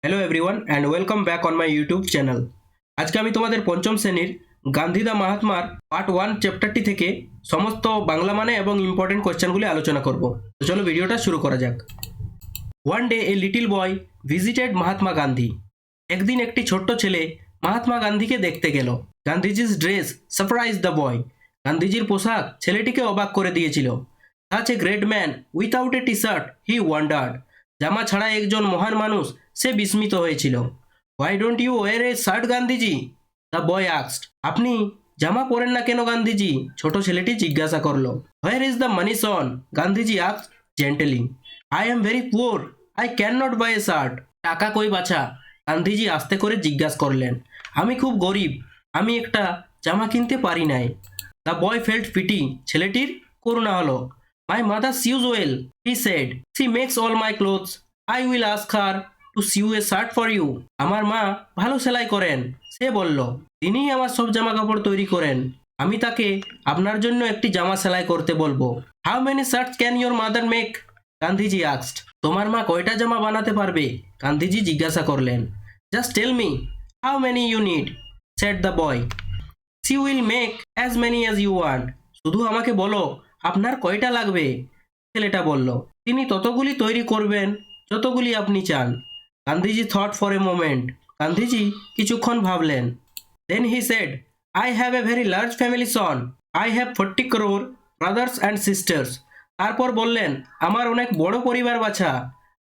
Hello everyone and welcome back on my YouTube channel. আজকে আমি তোমাদের পঞ্চম শ্রেণীর গান্ধীদা মাহাত্মার পার্ট 1 চ্যাপ্টারটি থেকে সমস্ত বাংলা মানে এবং ইম্পর্টেন্ট কোয়েশ্চেনগুলি আলোচনা করব। তো চলো ভিডিওটা শুরু করা যাক। ওয়ান ডে এ little boy visited Mahatma Gandhi. একদিন একটি ছোট্ট ছেলে মহাত্মা গান্ধীকে দেখতে গেল। গান্ধীজির ড্রেস সারপ্রাইজ দ্য বয়। গান্ধীজির পোশাক ছেলেটিকে অবাক করে দিয়েছিল। Such a great man without a T shirt he wondered. জামা ছাড়া একজন মহান মানুষ, সে বিস্মিত হয়েছিল। Why don't you wear a shirt Gandhiji, the boy asked. আপনি জামা পরেন না কেন গান্ধীজি, ছোট ছেলেটি জিজ্ঞাসা করলো। Where is the money son, Gandhiji asked gently. I am very poor, I can not buy a shirt. টাকা কই বাছা, গান্ধীজি আস্তে করে জিজ্ঞাসা করলেন। আমি খুব গরিব, আমি একটা জামা কিনতে পারি নাই। দ্য বয় ফেল্ট পিটি, ছেলেটির করুণা হলো। My mother sews well, he said, she makes all my clothes, I will ask her to sew a shirt for you. আমার মা ভালো সেলাই করেন, সে বলল, তিনিই আমার সব জামা কাপড় তৈরি করেন, আমি তাকে আপনার জন্য একটি জামা সেলাই করতে বলবো। How many shirts can your mother make, Gandhiji asked. তোমার মা কয়টা জামা বানাতে পারবে, গান্ধীজি জিজ্ঞাসা করলেন। Just tell me how many you need, said the boy. She will make as many as you want. শুধু আমাকে বলো আপনার কয়টা লাগবে, ছেলেটা বলল। তিনি ততগুলি তৈরি করবেন যতগুলি আপনি চান। Gandhiji thought for a moment, Gandhiji কিছুক্ষণ ভাবলেন। Then he said, I have a very large family son, I have 40 crore brothers and sisters. তারপর বললেন, আমার অনেক বড় পরিবার বাছা,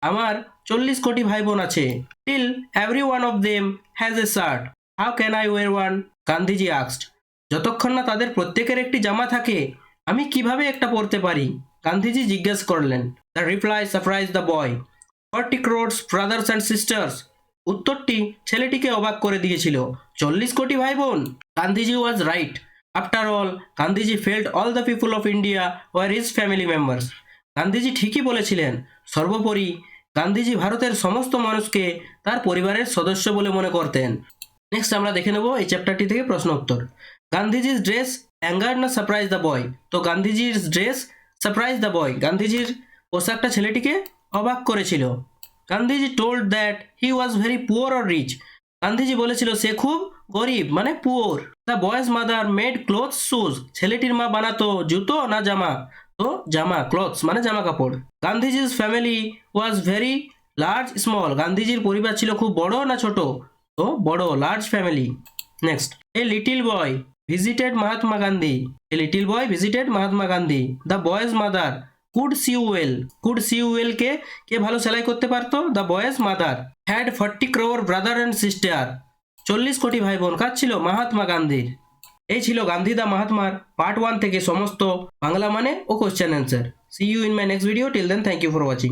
আমার 40 কোটি ভাই বোন আছে। Till every one of them has a shirt, how can I were one, Gandhiji asked. যতক্ষণ না তাদের প্রত্যেকের একটি জামা থাকে, আমি কিভাবে একটা পরতে পারি, গান্ধীজি জিজ্ঞেস করলেন। The reply surprise the boy. 40 crores brothers and sisters. উত্তরটি ছেলেটিকে অবাক করে দিয়েছিল। 40 কোটি ভাই বোন। Gandhiji was right. After all, Gandhiji felt all the people of India were his family members. Gandhiji ঠিকই বলেছিলেন। সর্বোপরি গান্ধীজি ভারতের সমস্ত মানুষকে তার পরিবারের সদস্য বলে মনে করতেন। নেক্সট আমরা দেখে নেব এই চ্যাপ্টারটি থেকে প্রশ্ন উত্তর। গান্ধীজির ড্রেস অ্যাঙ্গার না সারপ্রাইজ দ্য বয়। তো গান্ধীজির ড্রেস সারপ্রাইজ দ্য বয়, গান্ধীজির পোশাকটা ছেলেটিকে অবাক করেছিল। Gandhiji told that he was very poor or rich. Gandhiji বলেছিল সে খুব গরিব মানে poor. The boy's mother made clothes shoes. ছেলেটির মা বানাতো জুতো না জামা, তো জামা, ক্লথস মানে জামা কাপড়। গান্ধীজির family was very large small. গান্ধীজির পরিবার ছিল খুব বড় না ছোট, তো বড়, large family. Next, a little boy visited Mahatma Gandhi. A little boy visited Mahatma Gandhi. The boy's mother could sew well. Could sew well কে কে ভালো সেলাই করতে পারতো, the boy's mother. Had 40 crore brother and sister. 40 কোটি ভাই বোন কার ছিল, মহাত্মা গান্ধীর। এই ছিল গান্ধী দা মাহাত্মার পার্ট 1 থেকে সমস্ত বাংলা মানে ও question answer. See you in my next video, till then thank you for watching.